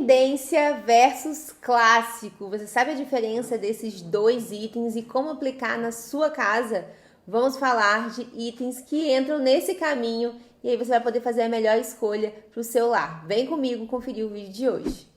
Tendência versus clássico. Você sabe a diferença desses dois itens e como aplicar na sua casa? Vamos falar de itens que entram nesse caminho e aí você vai poder fazer a melhor escolha para o seu lar. Vem comigo conferir o vídeo de hoje.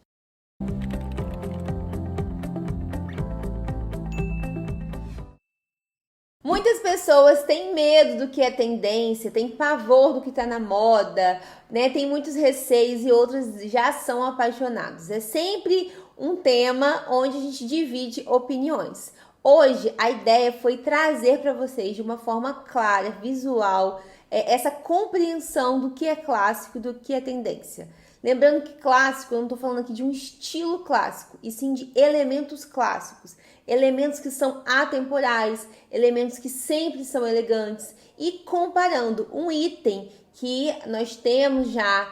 Muitas pessoas têm medo do que é tendência, têm pavor do que está na moda, né? Tem muitos receios e outros já são apaixonados. É sempre um tema onde a gente divide opiniões. Hoje, a ideia foi trazer para vocês de uma forma clara, visual, essa compreensão do que é clássico e do que é tendência. Lembrando que clássico, eu não estou falando aqui de um estilo clássico, e sim de elementos clássicos. Elementos que são atemporais, elementos que sempre são elegantes. E comparando um item que nós temos já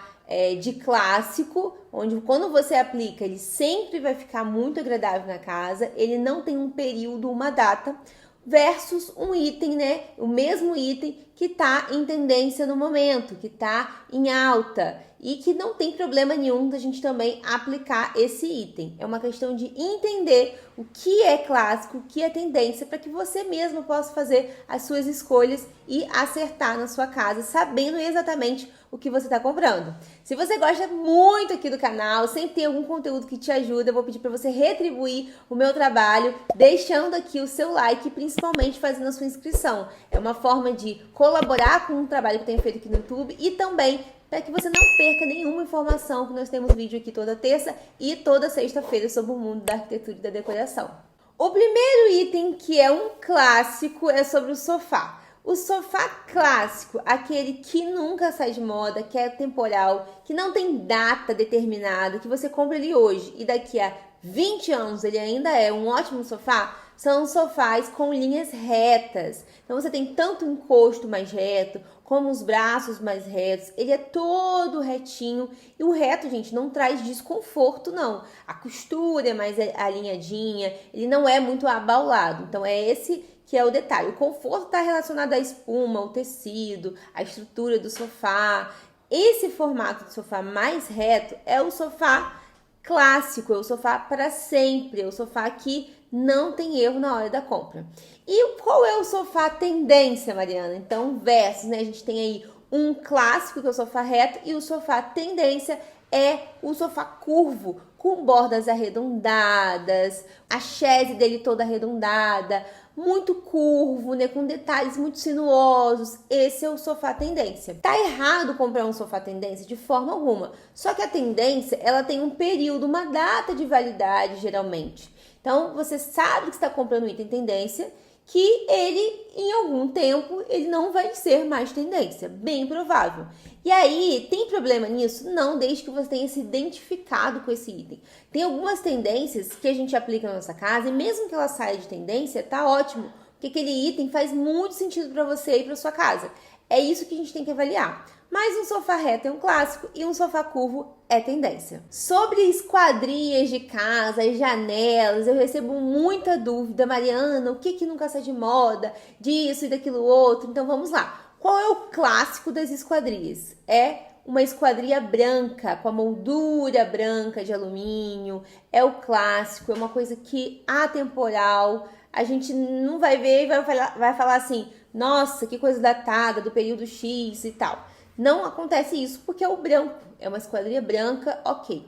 de clássico, onde quando você aplica, ele sempre vai ficar muito agradável na casa, ele não tem um período, uma data, versus um item, né? O mesmo item que está em tendência no momento, que está em alta e que não tem problema nenhum da gente também aplicar esse item. É uma questão de entender o que é clássico, o que é tendência, para que você mesmo possa fazer as suas escolhas e acertar na sua casa, sabendo exatamente o que você está comprando. Se você gosta muito aqui do canal, sempre tem algum conteúdo que te ajuda, eu vou pedir para você retribuir o meu trabalho, deixando aqui o seu like e principalmente fazendo a sua inscrição. É uma forma de colaborar com o trabalho que eu tenho feito aqui no YouTube e também para que você não perca nenhuma informação, que nós temos vídeo aqui toda terça e toda sexta-feira sobre o mundo da arquitetura e da decoração. O primeiro item, que é um clássico, é sobre o sofá. O sofá clássico, aquele que nunca sai de moda, que é temporal, que não tem data determinada, que você compra ele hoje e daqui a 20 anos ele ainda é um ótimo sofá, são sofás com linhas retas. Então você tem tanto o encosto mais reto, como os braços mais retos. Ele é todo retinho. E o reto, gente, não traz desconforto, não. A costura é mais alinhadinha, ele não é muito abaulado. Então é esse que é o detalhe. O conforto está relacionado à espuma, ao tecido, à estrutura do sofá. Esse formato de sofá mais reto é o sofá clássico, é o sofá para sempre, é o sofá que não tem erro na hora da compra. E qual é o sofá tendência, Mariana? Então, versus, né? A gente tem aí um clássico, que é o sofá reto, e o sofá tendência é o sofá curvo, com bordas arredondadas, a chaise dele toda arredondada, muito curvo, né, com detalhes muito sinuosos. Esse é o sofá tendência. Tá errado comprar um sofá tendência de forma alguma. Só que a tendência, ela tem um período, uma data de validade, geralmente. Então, você sabe que está comprando um item tendência, que ele, em algum tempo, ele não vai ser mais tendência, bem provável. E aí, tem problema nisso? Não, desde que você tenha se identificado com esse item. Tem algumas tendências que a gente aplica na nossa casa, e mesmo que ela saia de tendência, tá ótimo, porque aquele item faz muito sentido para você e para sua casa. É isso que a gente tem que avaliar. Mas um sofá reto é um clássico e um sofá curvo é tendência. Sobre esquadrias de casa, as janelas, eu recebo muita dúvida. Mariana, o que nunca sai de moda? Disso e daquilo outro. Então vamos lá. Qual é o clássico das esquadrias? É uma esquadria branca, com a moldura branca de alumínio. É o clássico, é uma coisa que atemporal. A gente não vai ver e vai falar assim, nossa, que coisa datada, do período X e tal. Não acontece isso porque é o branco, é uma esquadria branca, ok.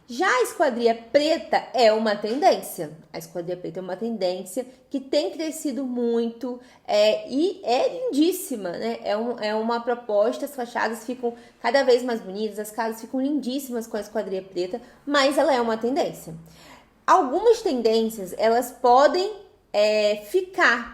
Já a esquadria preta é uma tendência. A esquadria preta é uma tendência que tem crescido muito e é lindíssima, né? É uma proposta, as fachadas ficam cada vez mais bonitas, as casas ficam lindíssimas com a esquadria preta, mas ela é uma tendência. Algumas tendências, elas podem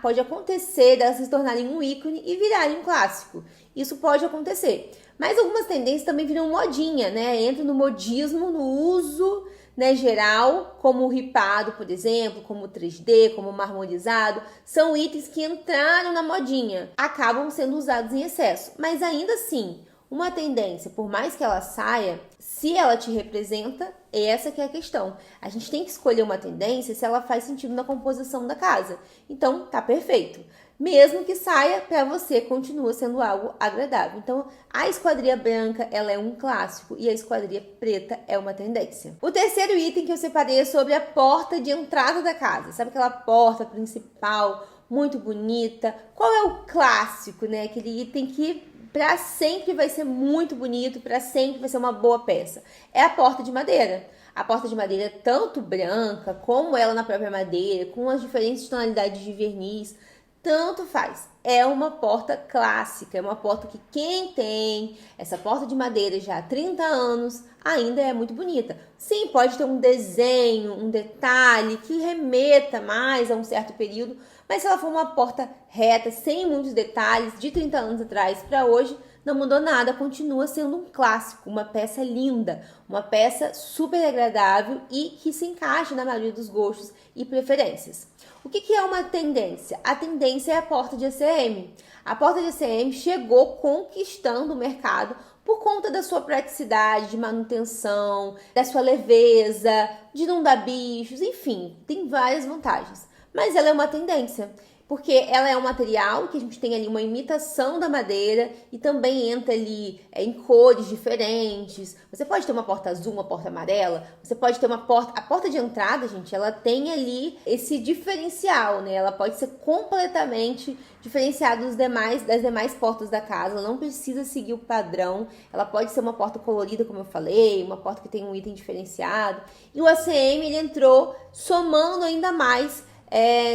pode acontecer delas se tornarem um ícone e virarem um clássico. Isso pode acontecer. Mas algumas tendências também viram modinha, né? Entra no modismo, no uso, né, geral, como o ripado, por exemplo, como o 3D, como o marmorizado. São itens que entraram na modinha, acabam sendo usados em excesso. Mas ainda assim, uma tendência, por mais que ela saia, se ela te representa, essa que é a questão. A gente tem que escolher uma tendência se ela faz sentido na composição da casa. Então, tá perfeito. mesmo que saia, para você continua sendo algo agradável. Então, a esquadria branca, ela é um clássico e a esquadria preta é uma tendência. O terceiro item que eu separei é sobre a porta de entrada da casa. Sabe aquela porta principal, muito bonita? Qual é o clássico, né? Aquele item que para sempre vai ser muito bonito, para sempre vai ser uma boa peça. É a porta de madeira. A porta de madeira, tanto branca como ela na própria madeira, com as diferentes tonalidades de verniz, tanto faz. É uma porta clássica, é uma porta que quem tem essa porta de madeira já há 30 anos ainda é muito bonita. Sim, pode ter um desenho, um detalhe que remeta mais a um certo período, mas se ela for uma porta reta, sem muitos detalhes, de 30 anos atrás para hoje, não mudou nada, continua sendo um clássico, uma peça linda, uma peça super agradável e que se encaixa na maioria dos gostos e preferências. O que é uma tendência? A tendência é a porta de ACM. A porta de ACM chegou conquistando o mercado por conta da sua praticidade de manutenção, da sua leveza, de não dar bichos, enfim, tem várias vantagens. Mas ela é uma tendência, porque ela é um material que a gente tem ali uma imitação da madeira e também entra ali em cores diferentes. Você pode ter uma porta azul, uma porta amarela, você pode ter uma porta... A porta de entrada, gente, ela tem ali esse diferencial, né? Ela pode ser completamente diferenciada das demais portas da casa, ela não precisa seguir o padrão, ela pode ser uma porta colorida, como eu falei, uma porta que tem um item diferenciado. E o ACM, ele entrou somando ainda mais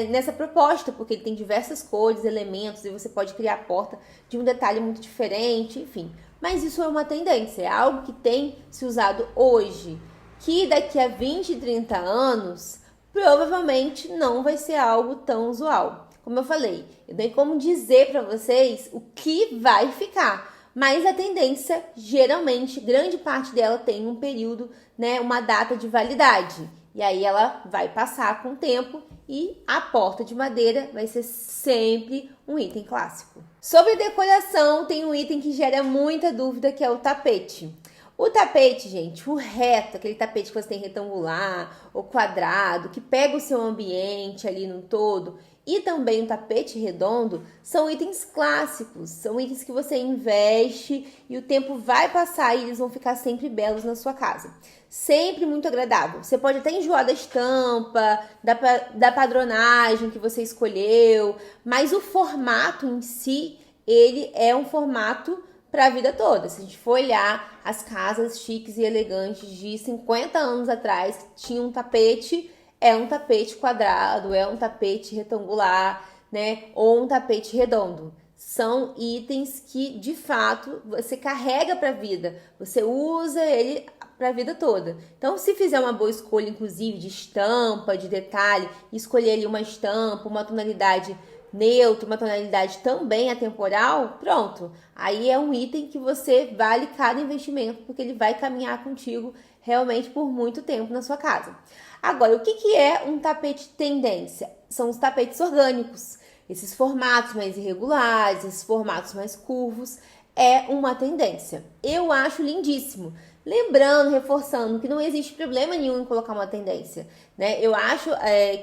nessa proposta, porque ele tem diversas cores, elementos, e você pode criar a porta de um detalhe muito diferente, enfim. Mas isso é uma tendência, é algo que tem se usado hoje, que daqui a 20, 30 anos, provavelmente não vai ser algo tão usual. Como eu falei, eu tenho como dizer para vocês o que vai ficar, mas a tendência, geralmente, grande parte dela tem um período, né, uma data de validade. E aí ela vai passar com o tempo e a porta de madeira vai ser sempre um item clássico. Sobre decoração, tem um item que gera muita dúvida, que é o tapete. O tapete, gente, o reto, aquele tapete que você tem retangular ou quadrado, que pega o seu ambiente ali no todo, e também o tapete redondo, são itens clássicos, são itens que você investe e o tempo vai passar e eles vão ficar sempre belos na sua casa. Sempre muito agradável. Você pode até enjoar da estampa, da padronagem que você escolheu, mas o formato em si, ele é um formato para a vida toda. Se a gente for olhar as casas chiques e elegantes de 50 anos atrás, que tinham um tapete, é um tapete quadrado, é um tapete retangular, né? Ou um tapete redondo. São itens que, de fato, você carrega para a vida. Você usa ele para a vida toda. Então, se fizer uma boa escolha, inclusive, de estampa, de detalhe, escolher ali uma estampa, uma tonalidade neutra, uma tonalidade também atemporal, pronto. Aí é um item que você vale cada investimento, porque ele vai caminhar contigo realmente por muito tempo na sua casa. Agora, o que é um tapete tendência? São os tapetes orgânicos. Esses formatos mais irregulares, esses formatos mais curvos, é uma tendência. Eu acho lindíssimo. Lembrando, reforçando que não existe problema nenhum em colocar uma tendência, né? Eu acho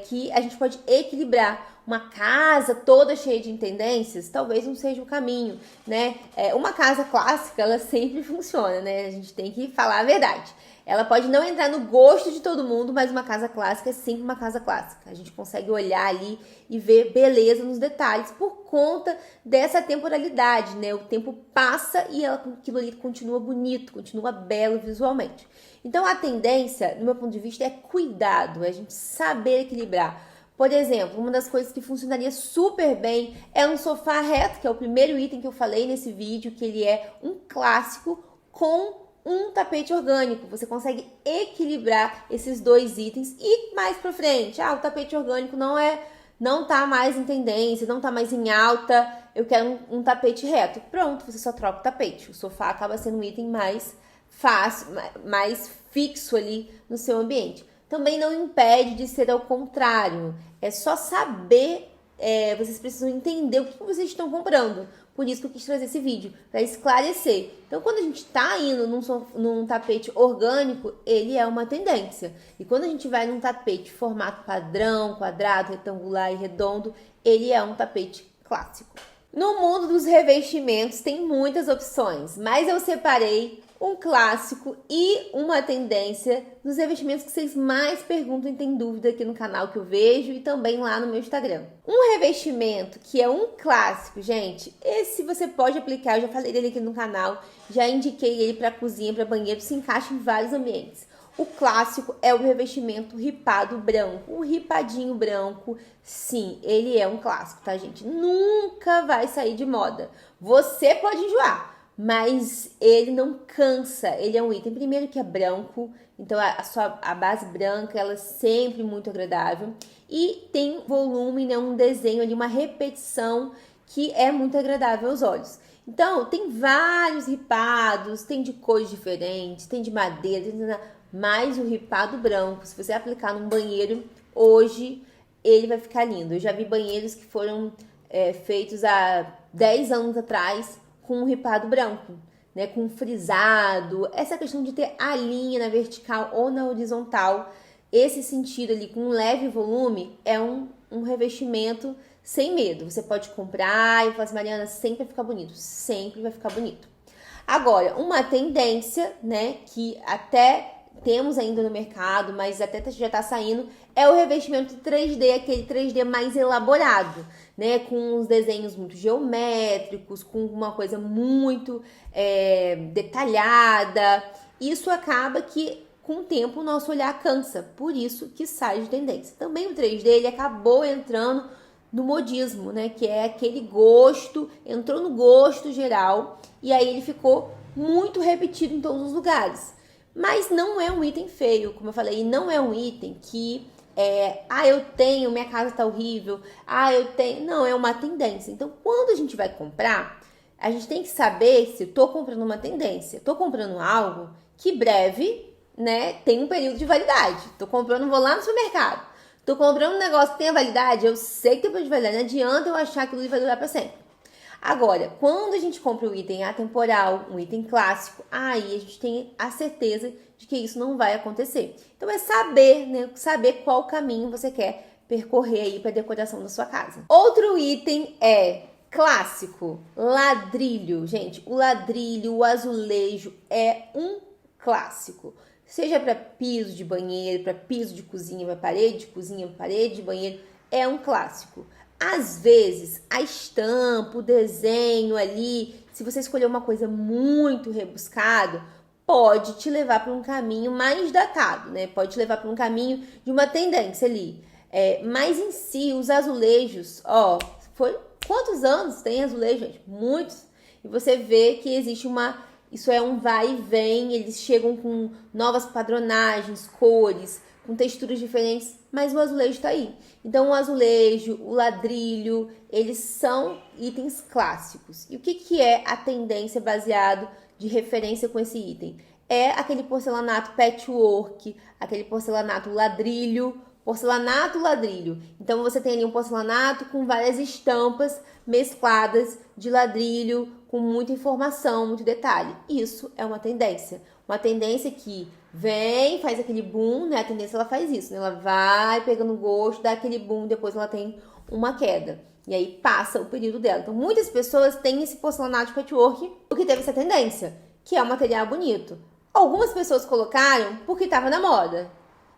que a gente pode equilibrar. Uma casa toda cheia de tendências talvez não seja o caminho, né? Uma casa clássica, ela sempre funciona, né? A gente tem que falar a verdade. Ela pode não entrar no gosto de todo mundo, mas uma casa clássica é sempre uma casa clássica. A gente consegue olhar ali e ver beleza nos detalhes por conta dessa temporalidade, né? O tempo passa e aquilo ali continua bonito, continua belo visualmente. Então, a tendência, no meu ponto de vista, é cuidado, é a gente saber equilibrar. Por exemplo, uma das coisas que funcionaria super bem é um sofá reto, que é o primeiro item que eu falei nesse vídeo, que ele é um clássico com um tapete orgânico. Você consegue equilibrar esses dois itens e mais pra frente, o tapete orgânico não tá mais em tendência, não tá mais em alta, eu quero um tapete reto. Pronto, você só troca o tapete. O sofá acaba sendo um item mais fácil, mais fixo ali no seu ambiente. Também não impede de ser ao contrário. É só saber, vocês precisam entender o que vocês estão comprando. Por isso que eu quis trazer esse vídeo, para esclarecer. Então, quando a gente está indo num tapete orgânico, ele é uma tendência. E quando a gente vai num tapete formato padrão, quadrado, retangular e redondo, ele é um tapete clássico. No mundo dos revestimentos tem muitas opções, mas eu separei um clássico e uma tendência nos revestimentos que vocês mais perguntam e têm dúvida aqui no canal que eu vejo e também lá no meu Instagram. Um revestimento que é um clássico, gente, esse você pode aplicar, eu já falei dele aqui no canal, já indiquei ele para cozinha, para banheiro, se encaixa em vários ambientes. O clássico é o revestimento ripado branco, um ripadinho branco, sim, ele é um clássico, tá, gente? Nunca vai sair de moda. Você pode enjoar, mas ele não cansa, ele é um item, primeiro que é branco, então a base branca, ela é sempre muito agradável e tem volume, né, um desenho ali, uma repetição que é muito agradável aos olhos. Então, tem vários ripados, tem de cores diferentes, tem de madeira, mas o ripado branco, se você aplicar num banheiro, hoje ele vai ficar lindo. Eu já vi banheiros que foram feitos há 10 anos atrás com um ripado branco, né, com frisado. Essa questão de ter a linha na vertical ou na horizontal, esse sentido ali com um leve volume é um revestimento sem medo. Você pode comprar e falar assim, Mariana, sempre vai ficar bonito, sempre vai ficar bonito. Agora, uma tendência, né, que até temos ainda no mercado, mas até já está saindo, é o revestimento 3D, aquele 3D mais elaborado, né? Com uns desenhos muito geométricos, com uma coisa muito detalhada. Isso acaba que, com o tempo, o nosso olhar cansa, por isso que sai de tendência. Também o 3D, ele acabou entrando no modismo, né? Que é aquele gosto, entrou no gosto geral, e aí ele ficou muito repetido em todos os lugares. Mas não é um item feio, como eu falei, não é um item que eu tenho, minha casa tá horrível, eu tenho. Não, é uma tendência. Então, quando a gente vai comprar, a gente tem que saber se eu tô comprando uma tendência, tô comprando algo que breve, né, tem um período de validade. Tô comprando, vou lá no supermercado, tô comprando um negócio que tem a validade, eu sei que tem período de validade, não adianta eu achar que aquilo vai durar para sempre. Agora, quando a gente compra um item atemporal, um item clássico, aí a gente tem a certeza de que isso não vai acontecer. Então é saber, né, saber qual caminho você quer percorrer aí para a decoração da sua casa. Outro item é clássico, ladrilho. Gente, o ladrilho, o azulejo é um clássico. Seja para piso de banheiro, para piso de cozinha, para parede de cozinha, parede de banheiro, é um clássico. Às vezes, a estampa, o desenho ali, se você escolher uma coisa muito rebuscada, pode te levar para um caminho mais datado, né? Pode te levar para um caminho de uma tendência ali. Mas em si, os azulejos, quantos anos tem azulejo, gente? Muitos. E você vê que existe isso é um vai e vem, eles chegam com novas padronagens, cores, com texturas diferentes, mas o azulejo está aí. Então, o azulejo, o ladrilho, eles são itens clássicos. E o que é a tendência baseado de referência com esse item? É aquele porcelanato patchwork, aquele porcelanato ladrilho, ladrilho. Então, você tem ali um porcelanato com várias estampas mescladas de ladrilho, com muita informação, muito detalhe. Isso é uma tendência. Uma tendência que vem, faz aquele boom, né? A tendência ela faz isso, né? Ela vai pegando gosto, dá aquele boom, depois ela tem uma queda. E aí passa o período dela. Então, muitas pessoas têm esse porcelanato patchwork porque teve essa tendência, que é um material bonito. Algumas pessoas colocaram porque estava na moda.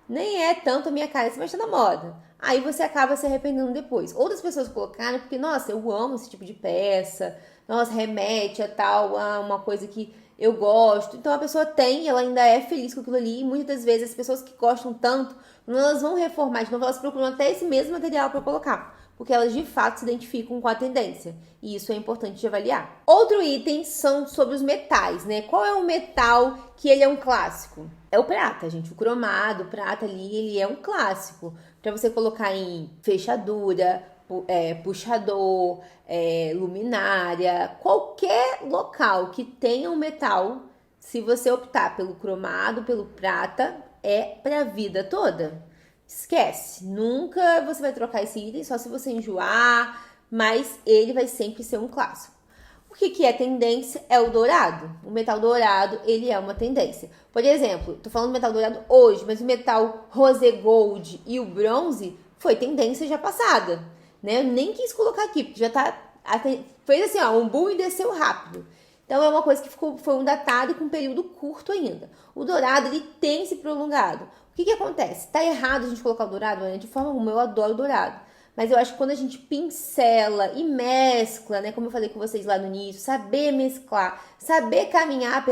Nem é tanto a minha cara, mas está na moda. Aí você acaba se arrependendo depois. Outras pessoas colocaram porque, nossa, eu amo esse tipo de peça. Nossa, remete a uma coisa que eu gosto. Então a pessoa tem, ela ainda é feliz com aquilo ali. E muitas das vezes as pessoas que gostam tanto, quando elas vão reformar de novo, elas procuram até esse mesmo material para colocar. Porque elas de fato se identificam com a tendência. E isso é importante de avaliar. Outro item são sobre os metais, né? Qual é o metal que ele é um clássico? É o prata, gente. O cromado, o prata ali, ele é um clássico. Para você colocar em fechadura, puxador, luminária, qualquer local que tenha um metal, se você optar pelo cromado, pelo prata, é para a vida toda. Esquece, nunca você vai trocar esse item, só se você enjoar, mas ele vai sempre ser um clássico. O que é tendência? É o dourado. O metal dourado, ele é uma tendência. Por exemplo, tô falando do metal dourado hoje, mas o metal rose gold e o bronze foi tendência já passada. né? Eu nem quis colocar aqui, porque já tá, fez assim, ó, um boom e desceu rápido. Então é uma coisa que foi um datado com um período curto ainda. O dourado, ele tem se prolongado. O que acontece? Tá errado a gente colocar o dourado, né? De forma alguma, eu adoro o dourado. Mas eu acho que quando a gente pincela e mescla, né? Como eu falei com vocês lá no início, saber mesclar, saber caminhar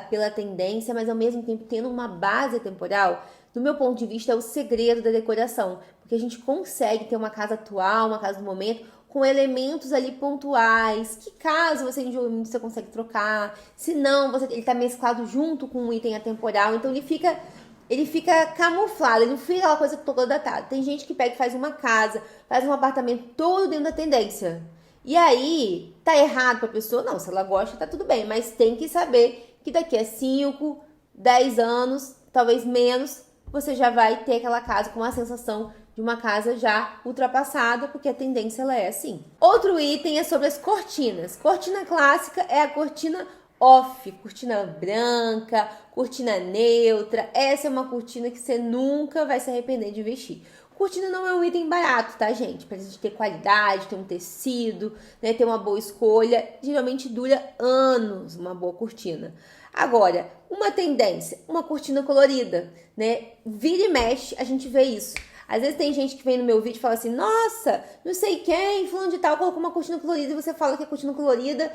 pela tendência, mas ao mesmo tempo tendo uma base temporal, do meu ponto de vista, é o segredo da decoração. Porque a gente consegue ter uma casa atual, uma casa do momento, com elementos ali pontuais, que caso você enjoe muito, você consegue trocar. Se não, ele tá mesclado junto com um item atemporal, então ele fica camuflado, ele não fica aquela coisa toda datada. Tem gente que pega e faz uma casa, faz um apartamento todo dentro da tendência. E aí, tá errado pra pessoa? Não, se ela gosta, tá tudo bem. Mas tem que saber que daqui a 5, 10 anos, talvez menos, você já vai ter aquela casa com a sensação de uma casa já ultrapassada, porque a tendência ela é assim. Outro item é sobre as cortinas. Cortina clássica é a cortina off, cortina branca, cortina neutra. Essa é uma cortina que você nunca vai se arrepender de vestir. Cortina não é um item barato, tá, gente? Pra gente ter qualidade, ter um tecido, né, ter uma boa escolha. Geralmente dura anos uma boa cortina. Agora, uma tendência, uma cortina colorida, né? Vira e mexe, a gente vê isso. Às vezes tem gente que vem no meu vídeo e fala assim, nossa, não sei quem, fulano de tal, colocou uma cortina colorida e você fala que a cortina colorida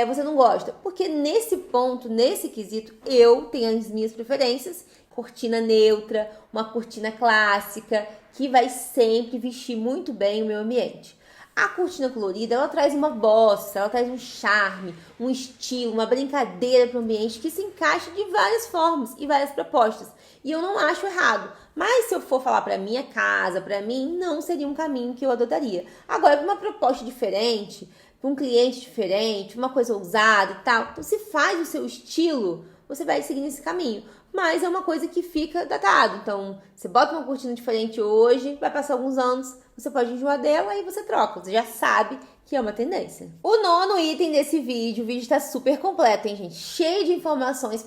você não gosta. Porque nesse ponto, nesse quesito, eu tenho as minhas preferências. Cortina neutra, uma cortina clássica, que vai sempre vestir muito bem o meu ambiente. A cortina colorida, ela traz uma bossa, ela traz um charme, um estilo, uma brincadeira para o ambiente que se encaixa de várias formas e várias propostas. E eu não acho errado. Mas se eu for falar para minha casa, para mim, não seria um caminho que eu adotaria. Agora, para uma proposta diferente, para um cliente diferente, uma coisa ousada e tal, então se faz o seu estilo, você vai seguir nesse caminho. Mas é uma coisa que fica datado. Então, você bota uma cortina diferente hoje, vai passar alguns anos, você pode enjoar dela e você troca. Você já sabe que é uma tendência. O nono item desse vídeo, o vídeo está super completo, hein, gente? Cheio de informações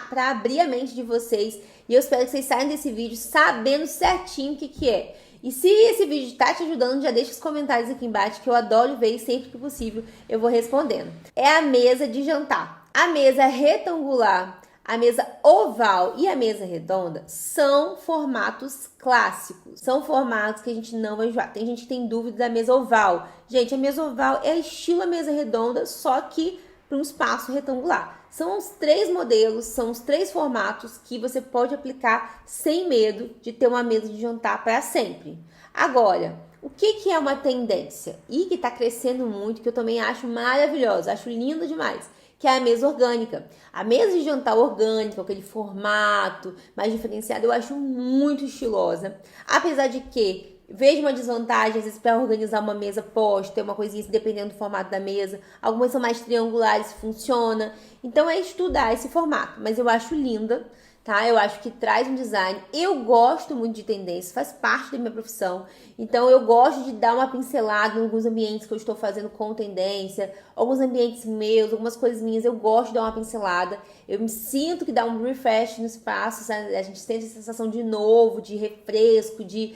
para abrir a mente de vocês. E eu espero que vocês saiam desse vídeo sabendo certinho o que é. E se esse vídeo está te ajudando, já deixa os comentários aqui embaixo, que eu adoro ver e sempre que possível eu vou respondendo. É a mesa de jantar. A mesa retangular, a mesa oval e a mesa redonda são formatos clássicos. São formatos que a gente não vai enjoar. Tem gente que tem dúvida da mesa oval. Gente, a mesa oval é estilo a mesa redonda, só que para um espaço retangular. São os 3 modelos, são os 3 formatos que você pode aplicar sem medo de ter uma mesa de jantar para sempre. Agora, o que é uma tendência? E que está crescendo muito, que eu também acho maravilhosa, acho linda demais, que é a mesa orgânica. A mesa de jantar orgânica, aquele formato mais diferenciado, eu acho muito estilosa. Apesar de que vejo uma desvantagem, às vezes, para organizar uma mesa posta, ter uma coisinha assim, dependendo do formato da mesa. Algumas são mais triangulares, funciona. Então, é estudar esse formato. Mas eu acho linda, tá? Eu acho que traz um design. Eu gosto muito de tendência, faz parte da minha profissão. Então, eu gosto de dar uma pincelada em alguns ambientes que eu estou fazendo com tendência. Alguns ambientes meus, algumas coisas minhas, eu gosto de dar uma pincelada. Eu me sinto que dá um refresh no espaço, sabe? A gente sente a sensação de novo, de refresco, de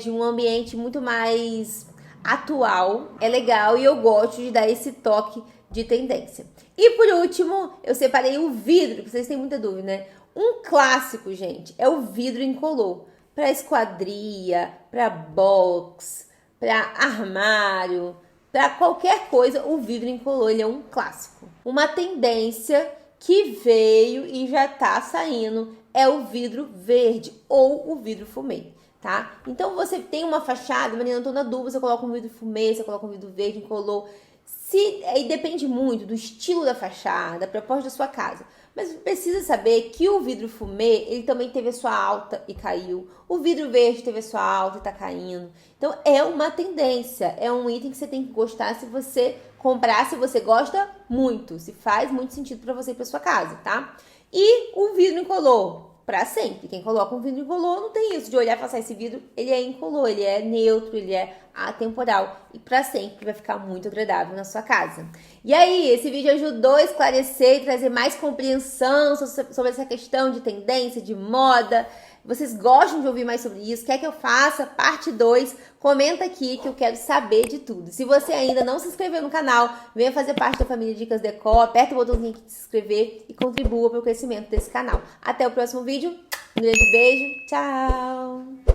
um ambiente muito mais atual. É legal e eu gosto de dar esse toque de tendência. E por último, eu separei o vidro, que vocês têm muita dúvida, né? Um clássico, gente, é o vidro incolor. Para esquadria, para box, para armário, para qualquer coisa, o vidro incolor ele é um clássico. Uma tendência que veio e já tá saindo é o vidro verde ou o vidro fumê. Tá? Então você tem uma fachada, Marina, eu tô na dúvida, você coloca um vidro fumê, você coloca um vidro verde incolor. Aí depende muito do estilo da fachada, da proposta da sua casa. Mas precisa saber que o vidro fumê, ele também teve a sua alta e caiu. O vidro verde teve a sua alta e tá caindo. Então é uma tendência, é um item que você tem que gostar se você comprar, se você gosta muito, se faz muito sentido para você e para sua casa, tá? E o vidro incolor, para sempre. Quem coloca um vidro incolor não tem isso de olhar e falar, esse vidro, ele é incolor, ele é neutro, ele é atemporal e para sempre vai ficar muito agradável na sua casa. E aí, esse vídeo ajudou a esclarecer e trazer mais compreensão sobre essa questão de tendência, de moda. Vocês gostam de ouvir mais sobre isso? Quer que eu faça parte 2? Comenta aqui que eu quero saber de tudo. Se você ainda não se inscreveu no canal, venha fazer parte da família Dicas Decor, aperta o botãozinho aqui de se inscrever e contribua para o crescimento desse canal. Até o próximo vídeo. Um grande beijo. Tchau!